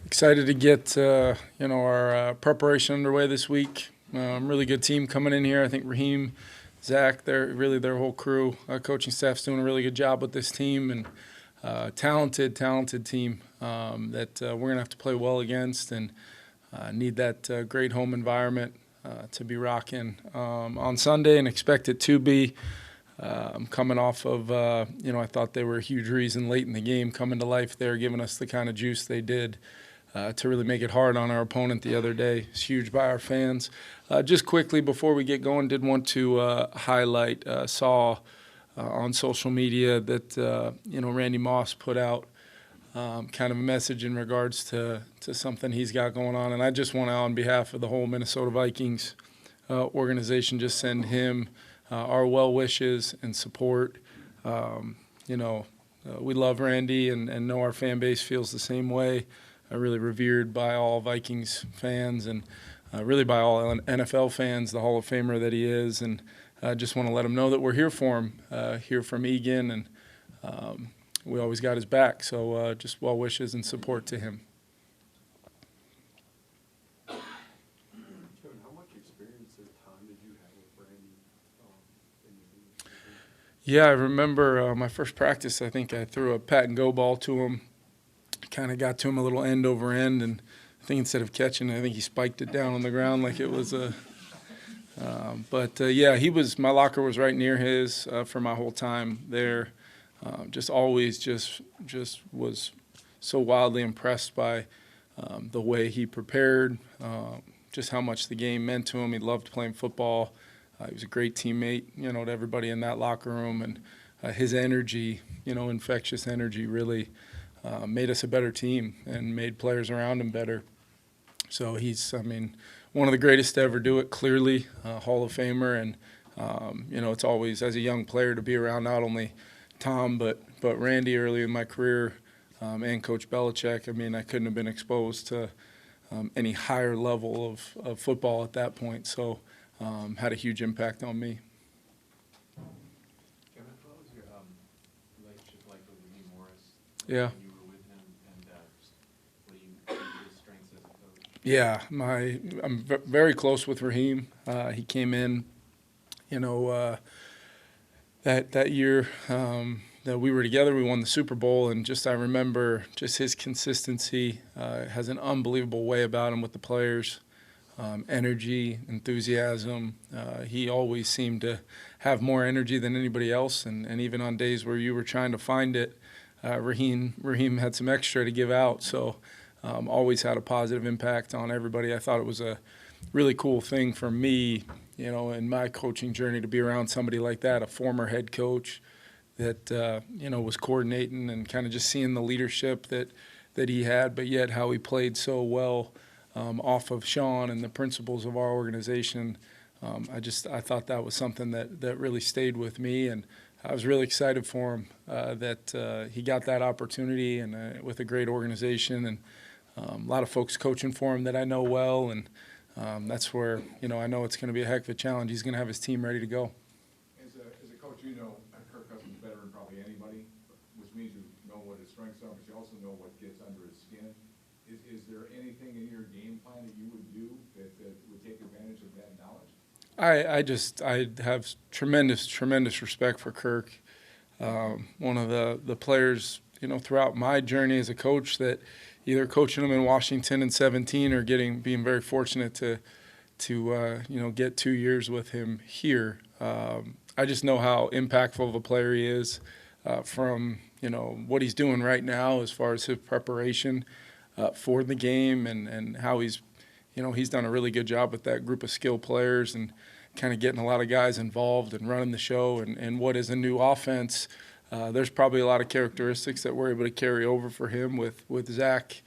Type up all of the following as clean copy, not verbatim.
Excited to get our preparation underway this week. Really good team coming in here. I think Raheem, Zach, their whole crew, coaching staff's doing a really good job with this team, and talented team that we're gonna have to play well against, and need that great home environment to be rocking on Sunday, and expect it to be. I'm coming off of, I thought they were a huge reason late in the game coming to life there, giving us the kind of juice they did to really make it hard on our opponent the other day. It's huge by our fans. Just quickly before we get going, did want to highlight, saw on social media that, Randy Moss put out kind of a message in regards to something he's got going on. And I just want to, on behalf of the whole Minnesota Vikings organization, just send him our well wishes and support. We love Randy and know our fan base feels the same way. Really revered by all Vikings fans and really by all NFL fans, the Hall of Famer that he is. And I just want to let him know that we're here for him, here from Egan, and we always got his back. So just well wishes and support to him. Kevin, how much experience and time did you have with Randy in your league? Yeah, I remember my first practice, I think I threw a pat and go ball to him. Kind of got to him a little end over end, and I think instead of catching it, I think he spiked it down on the ground like it was a he was, my locker was right near his for my whole time there. Just always just was so wildly impressed by the way he prepared, just how much the game meant to him. He loved playing football. He was a great teammate, to everybody in that locker room, and his energy, infectious energy, really made us a better team and made players around him better. So he's, one of the greatest to ever do it, clearly, Hall of Famer. And, it's always, as a young player, to be around not only Tom but Randy early in my career, and Coach Belichick. I couldn't have been exposed to any higher level of football at that point. So had a huge impact on me. Kevin, what was your relationship like with Raheem Morris? Yeah. When you were with him, and what do you his strengths as a coach? Yeah, I'm very close with Raheem. He came in, that year that we were together. We won the Super Bowl, and I remember just his consistency. Has an unbelievable way about him with the players, energy, enthusiasm. He always seemed to have more energy than anybody else, and even on days where you were trying to find it, Raheem had some extra to give out. So always had a positive impact on everybody. I thought it was a really cool thing for me, in my coaching journey, to be around somebody like that, a former head coach that, was coordinating and kind of just seeing the leadership that he had, but yet how he played so well off of Sean and the principles of our organization. I thought that was something that really stayed with me, and I was really excited for him that he got that opportunity, and with a great organization, and a lot of folks coaching for him that I know well, and that's where, I know it's going to be a heck of a challenge. He's going to have his team ready to go. As a coach, Kirk Cousins better than probably anybody, which means you know what his strengths are, but you also know what gets under his skin. Is there anything in your game plan that you would do that would take advantage of that knowledge? I have tremendous respect for Kirk. One of the players, throughout my journey as a coach, that either coaching him in Washington in 2017 or being very fortunate to get 2 years with him here. I just know how impactful of a player he is, from what he's doing right now as far as his preparation for the game, and how he's done a really good job with that group of skilled players, and kind of getting a lot of guys involved and running the show, and what is a new offense. There's probably a lot of characteristics that we're able to carry over for him with Zach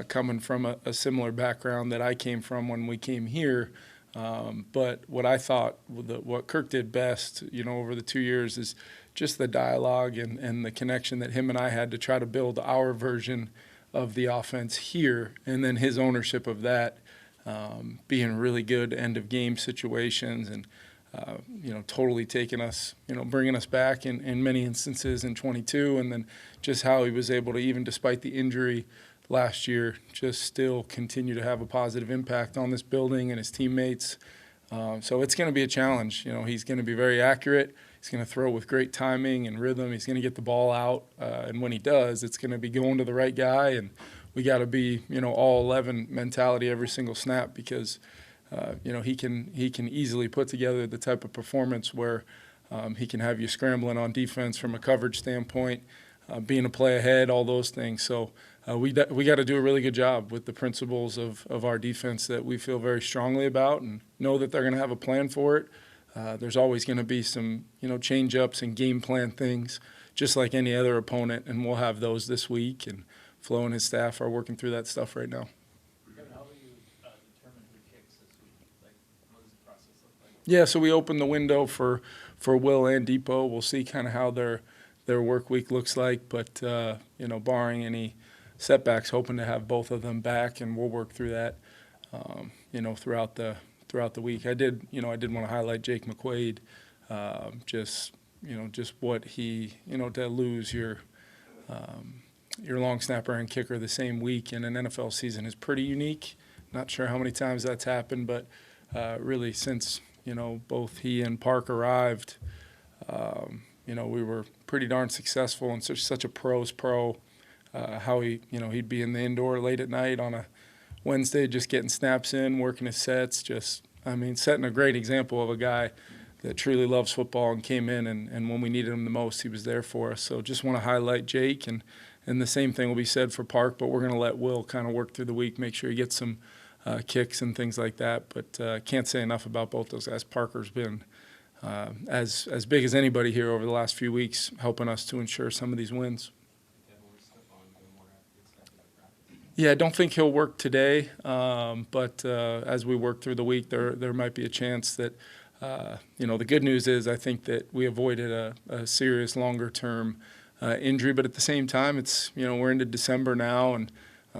coming from a similar background that I came from when we came here. But what I thought, what Kirk did best, over the 2 years, is just the dialogue and the connection that him and I had to try to build our version of the offense here, and then his ownership of that, being really good end-of-game situations, and totally taking us, bringing us back in many instances in 22, and then just how he was able to, even despite the injury last year just still continue to have a positive impact on this building and his teammates. So it's going to be a challenge. He's going to be very accurate. He's going to throw with great timing and rhythm. He's going to get the ball out, and when he does, it's going to be going to the right guy. And we got to be, all 11 mentality every single snap because, he can easily put together the type of performance where he can have you scrambling on defense from a coverage standpoint, being a play ahead, all those things. So we got to do a really good job with the principles of our defense that we feel very strongly about and know that they're going to have a plan for it. There's always going to be some, change-ups and game plan things, just like any other opponent, and we'll have those this week. And Flo and his staff are working through that stuff right now. How will you determine who kicks this week? What does the process look like? Yeah, so we opened the window for Will and Depot. We'll see kind of how their work week looks like, but barring any setbacks, hoping to have both of them back, and we'll work through that, throughout the week. I did want to highlight Jake McQuaid, just what he, to lose your long snapper and kicker the same week in an NFL season is pretty unique. Not sure how many times that's happened, but really since, both he and Park arrived, we were pretty darn successful and such a pro's pro. How he'd be in the indoor late at night on a Wednesday, just getting snaps in, working his sets, setting a great example of a guy that truly loves football and came in, and when we needed him the most, he was there for us. So just want to highlight Jake, and the same thing will be said for Park, but we're going to let Will kind of work through the week, make sure he gets some kicks and things like that. But can't say enough about both those guys. Parker's been as big as anybody here over the last few weeks, helping us to ensure some of these wins. Yeah, I don't think he'll work today, but as we work through the week, there might be a chance that, the good news is I think that we avoided a serious longer-term injury, but at the same time, it's, we're into December now, and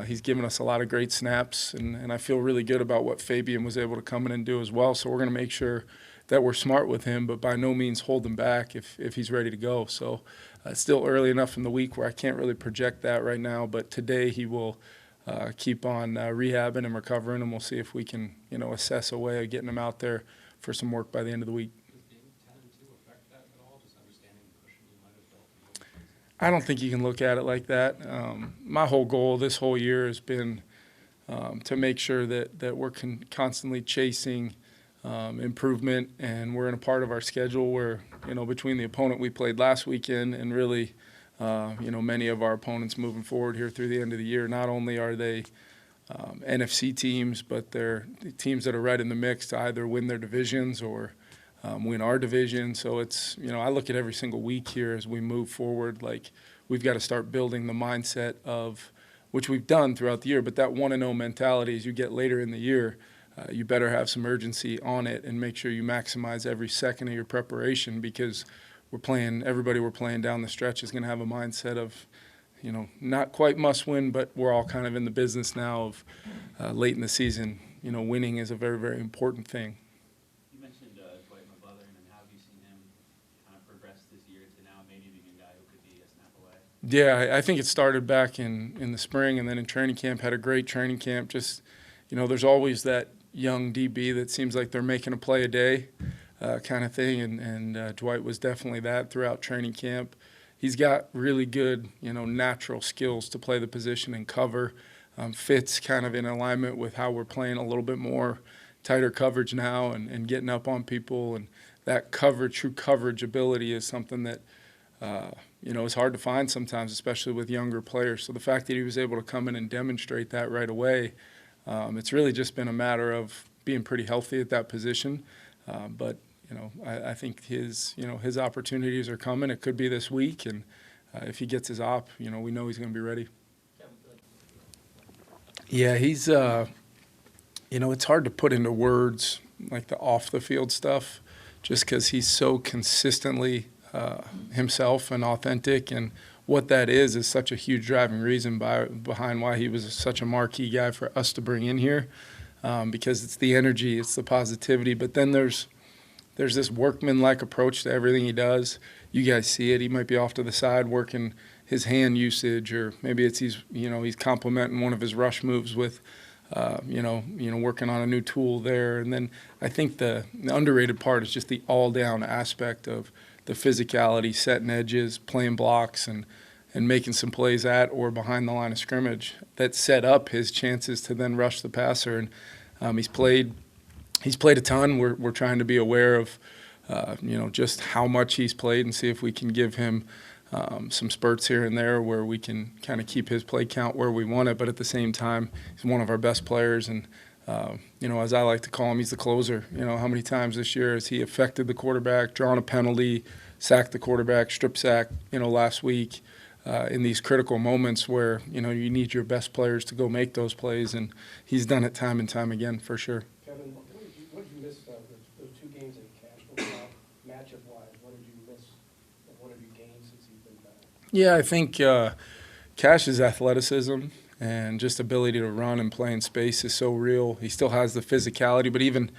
he's given us a lot of great snaps, and I feel really good about what Fabian was able to come in and do as well, so we're going to make sure that we're smart with him, but by no means hold him back if he's ready to go. So it's still early enough in the week where I can't really project that right now, but today he will keep on rehabbing and recovering, and we'll see if we can, assess a way of getting him out there for some work by the end of the week. Does being 10-2 affect that at all? Just understanding the cushion you might have built. I don't think you can look at it like that. My whole goal this whole year has been to make sure that we're constantly chasing improvement, and we're in a part of our schedule where, between the opponent we played last weekend and really many of our opponents moving forward here through the end of the year, not only are they NFC teams, but they're teams that are right in the mix to either win their divisions or win our division. So it's, I look at every single week here as we move forward, like we've got to start building the mindset of, which we've done throughout the year, but that 1-0 mentality as you get later in the year, you better have some urgency on it and make sure you maximize every second of your preparation, because everybody we're playing down the stretch is going to have a mindset of, not quite must win, but we're all kind of in the business now of late in the season, winning is a very, very important thing. You mentioned Dwight McLeod, and how have you seen him kind of progress this year to now maybe being a guy who could be a snap away? Yeah, I think it started back in the spring and then in training camp, had a great training camp. Just, there's always that young DB that seems like they're making a play a day kind of thing, and Dwight was definitely that throughout training camp. He's got really good, natural skills to play the position and cover. Fits kind of in alignment with how we're playing a little bit more tighter coverage now and getting up on people. And that true coverage ability is something that, is hard to find sometimes, especially with younger players. So the fact that he was able to come in and demonstrate that right away, it's really just been a matter of being pretty healthy at that position. But I think his opportunities are coming. It could be this week, and if he gets his op, we know he's going to be ready. Yeah, he's, it's hard to put into words like the off-the-field stuff, just because he's so consistently himself and authentic, and what that is such a huge driving reason behind why he was such a marquee guy for us to bring in here, because it's the energy, it's the positivity, but then there's this workman-like approach to everything he does. You guys see it. He might be off to the side working his hand usage, or maybe it's he's complementing one of his rush moves with working on a new tool there. And then I think the underrated part is just the all-down aspect of the physicality, setting edges, playing blocks, and making some plays at or behind the line of scrimmage that set up his chances to then rush the passer. And he's played a ton. We're trying to be aware of just how much he's played and see if we can give him some spurts here and there where we can kind of keep his play count where we want it. But at the same time, he's one of our best players. And, as I like to call him, he's the closer. How many times this year has he affected the quarterback, drawn a penalty, sacked the quarterback, strip sack, last week in these critical moments where, you need your best players to go make those plays. And he's done it time and time again for sure. Kevin, what did you miss those 2 games in Cash? Matchup-wise, what did you miss and what have you gained since he's been back? Yeah, I think Cash's athleticism and just ability to run and play in space is so real. He still has the physicality, but even,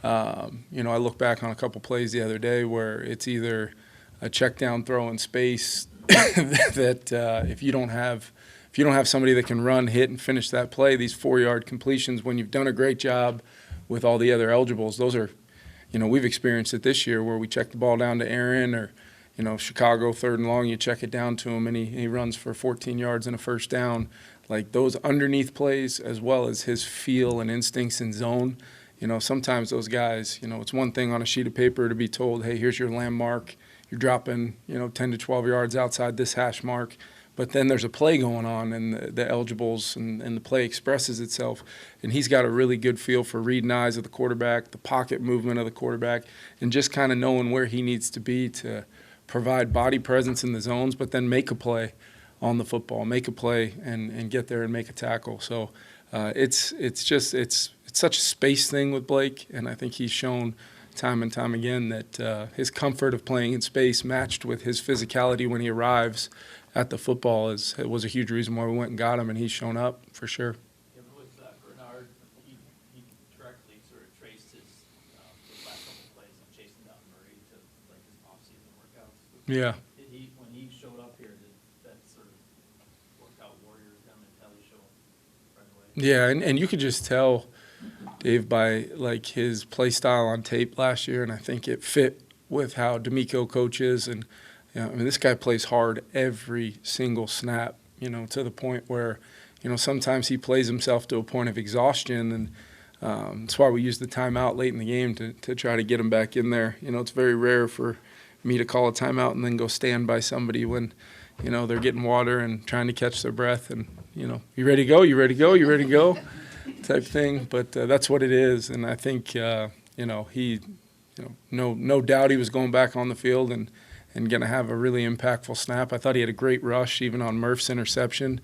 I look back on a couple plays the other day where it's either a check down throw in space that if you don't have somebody that can run, hit, and finish that play, these 4-yard completions, when you've done a great job with all the other eligibles, those are, we've experienced it this year where we check the ball down to Aaron or, Chicago 3rd and long, you check it down to him and he runs for 14 yards and a first down. Like those underneath plays as well as his feel and instincts in zone, sometimes those guys, it's one thing on a sheet of paper to be told, hey, here's your landmark. You're dropping, 10 to 12 yards outside this hash mark. But then there's a play going on, and the eligibles and the play expresses itself. And he's got a really good feel for reading eyes of the quarterback, the pocket movement of the quarterback, and just kind of knowing where he needs to be to provide body presence in the zones, but then make a play on the football, make a play and get there and make a tackle. So it's such a space thing with Blake, and I think he's shown time and time again that his comfort of playing in space matched with his physicality when he arrives at the football was a huge reason why we went and got him, and he's shown up for sure. Yeah, but with Bernard, he directly sort of traced his last couple of plays and chasing down Murray to like his off-season workouts. Yeah. When he showed up here, did that sort of workout warrior kind of mentality show right away? Yeah, and you could just tell, Dave, by like his play style on tape last year, and I think it fit with how D'Amico coaches. And this guy plays hard every single snap, to the point where, sometimes he plays himself to a point of exhaustion, and that's why we use the timeout late in the game to try to get him back in there. It's very rare for me to call a timeout and then go stand by somebody when, they're getting water and trying to catch their breath and, you ready to go, you ready to go, you ready to go type thing. But that's what it is. And I think, he, no doubt he was going back on the field and going to have a really impactful snap. I thought he had a great rush even on Murph's interception,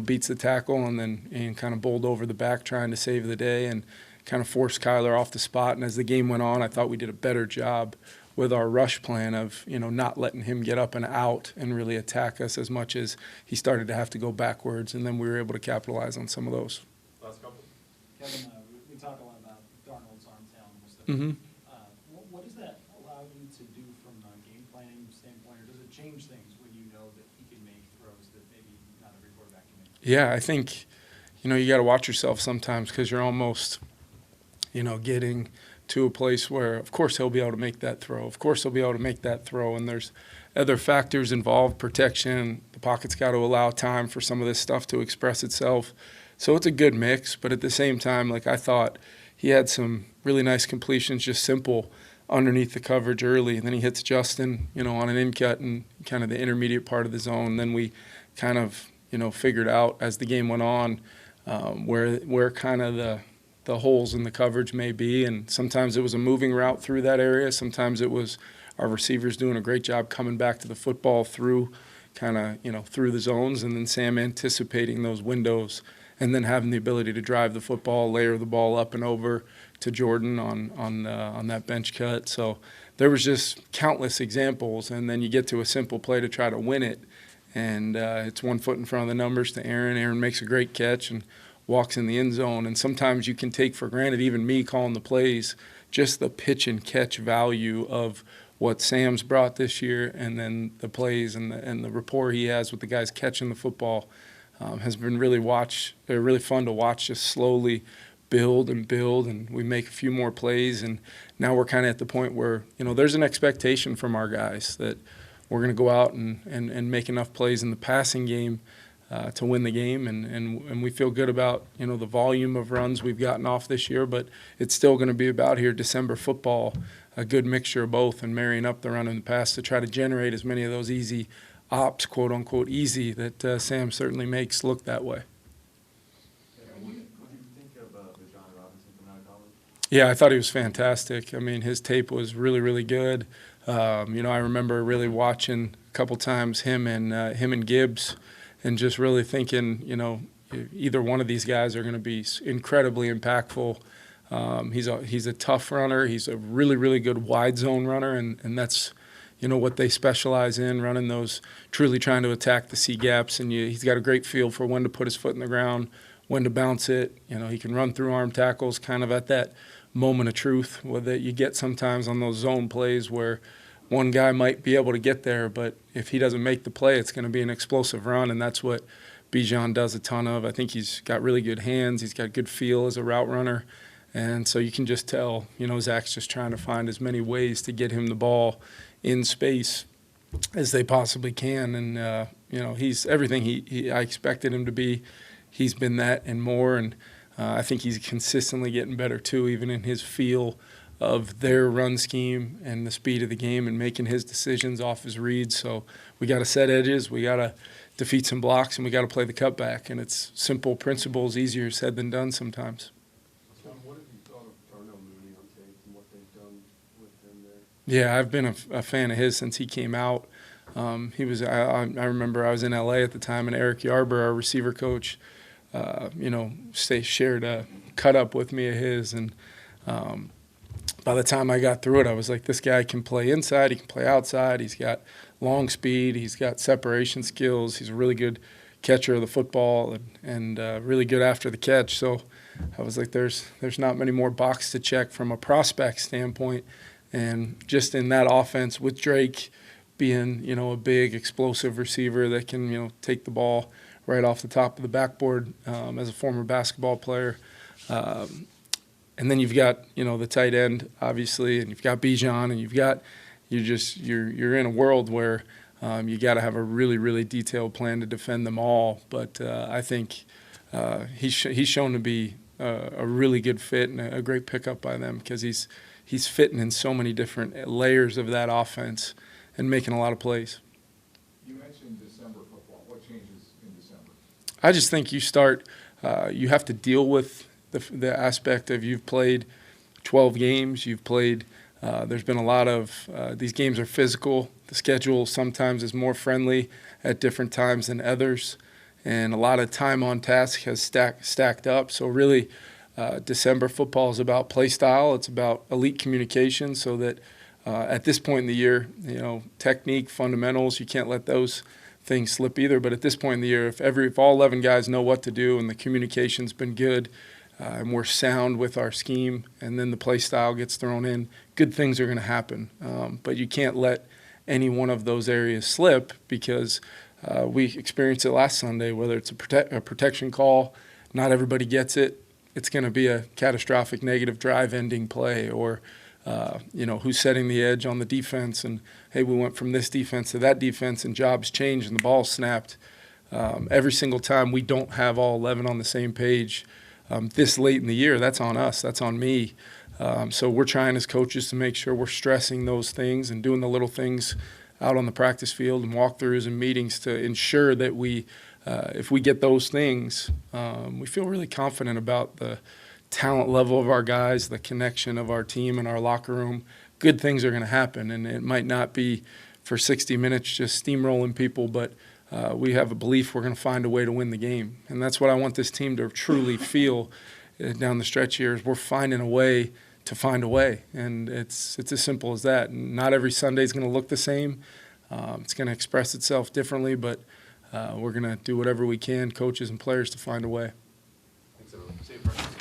beats the tackle and kind of bowled over the back trying to save the day and kind of forced Kyler off the spot. And as the game went on, I thought we did a better job with our rush plan of, not letting him get up and out and really attack us as much as he started to have to go backwards. And then we were able to capitalize on some of those. Last couple. Kevin, we talk a lot about Darnold's arm talent and stuff. Mm-hmm. What does that allow you to do from a game planning standpoint, or does it change things when you know that he can make throws that maybe not every quarterback can make? Yeah, I think, you got to watch yourself sometimes because you're almost, getting to a place where, of course, he'll be able to make that throw. Of course, he'll be able to make that throw. And there's other factors involved, protection. The pocket's got to allow time for some of this stuff to express itself. So it's a good mix. But at the same time, like I thought, he had some really nice completions, just simple underneath the coverage early. And then he hits Justin, on an in-cut and kind of the intermediate part of the zone. And then we kind of, figured out as the game went on where kind of the holes in the coverage may be. And sometimes it was a moving route through that area. Sometimes it was our receivers doing a great job coming back to the football through kind of, through the zones. And then Sam anticipating those windows and then having the ability to drive the football, layer the ball up and over to Jordan on that bench cut. So there was just countless examples. And then you get to a simple play to try to win it. And it's 1 foot in front of the numbers to Aaron. Aaron makes a great catch and walks in the end zone. And sometimes you can take for granted, even me calling the plays, just the pitch and catch value of what Sam's brought this year, and then the plays and the rapport he has with the guys catching the football has been really fun to watch, just slowly build, and we make a few more plays, and now we're kind of at the point where, there's an expectation from our guys that we're going to go out and make enough plays in the passing game to win the game, and we feel good about, the volume of runs we've gotten off this year, but it's still going to be about here December football, a good mixture of both, and marrying up the run and the pass to try to generate as many of those easy ops, quote unquote easy, that Sam certainly makes look that way. What do you think of John Robinson coming out of college? Yeah, I thought he was fantastic. I mean, his tape was really, really good. I remember really watching a couple times him and Gibbs, and just really thinking, either one of these guys are going to be incredibly impactful. He's a tough runner. He's a really, really good wide zone runner, and that's, what they specialize in, running those, truly trying to attack the C gaps. And he's got a great feel for when to put his foot in the ground, when to bounce it. He can run through arm tackles kind of at that moment of truth that you get sometimes on those zone plays where one guy might be able to get there, but if he doesn't make the play, it's going to be an explosive run, and that's what Bijan does a ton of. I think he's got really good hands. He's got good feel as a route runner, and so you can just tell, Zach's just trying to find as many ways to get him the ball in space as they possibly can, and he's everything I expected him to be. He's been that and more, and I think he's consistently getting better too, even in his feel of their run scheme and the speed of the game and making his decisions off his reads. So we got to set edges, we got to defeat some blocks, and we got to play the cutback. And it's simple principles, easier said than done sometimes. So what have you thought of Darnell Mooney on tape and what they've done with him there? Yeah, I've been a fan of his since he came out. He was. I remember I was in LA at the time, and Eric Yarber, our receiver coach, shared a cut up with me of his, and by the time I got through it, I was like, this guy can play inside, he can play outside, he's got long speed, he's got separation skills, he's a really good catcher of the football, and really good after the catch. So I was like, there's not many more boxes to check from a prospect standpoint, and just in that offense with Drake being, a big explosive receiver that can, take the ball right off the top of the backboard as a former basketball player. And then you've got, the tight end, obviously, and you've got Bijan, and you're in a world where you got to have a really, really detailed plan to defend them all. But I think he's shown to be a really good fit and a great pickup by them, because he's fitting in so many different layers of that offense and making a lot of plays. You mentioned December football. What changes in December? I just think you have to deal with the aspect of you've played 12 games, there's been a lot of, these games are physical, the schedule sometimes is more friendly at different times than others, and a lot of time on task has stacked up. So really, December football is about play style, it's about elite communication, so that at this point in the year, technique, fundamentals, you can't let those things slip either. But at this point in the year, if all 11 guys know what to do and the communication's been good, and we're sound with our scheme, and then the play style gets thrown in, good things are going to happen. But you can't let any one of those areas slip, because we experienced it last Sunday, whether it's a protection call, not everybody gets it, it's going to be a catastrophic negative drive-ending play, or who's setting the edge on the defense, and, hey, we went from this defense to that defense, and jobs changed, and the ball snapped. Every single time we don't have all 11 on the same page, this late in the year, that's on us, that's on me. So we're trying as coaches to make sure we're stressing those things and doing the little things out on the practice field and walkthroughs and meetings to ensure that if we get those things, we feel really confident about the talent level of our guys, the connection of our team and our locker room. Good things are going to happen, and it might not be for 60 minutes just steamrolling people, but we have a belief we're going to find a way to win the game. And that's what I want this team to truly feel down the stretch here, is we're finding a way to find a way. And it's as simple as that. And not every Sunday is going to look the same. It's going to express itself differently, but we're going to do whatever we can, coaches and players, to find a way. Thanks, everyone. Say it first.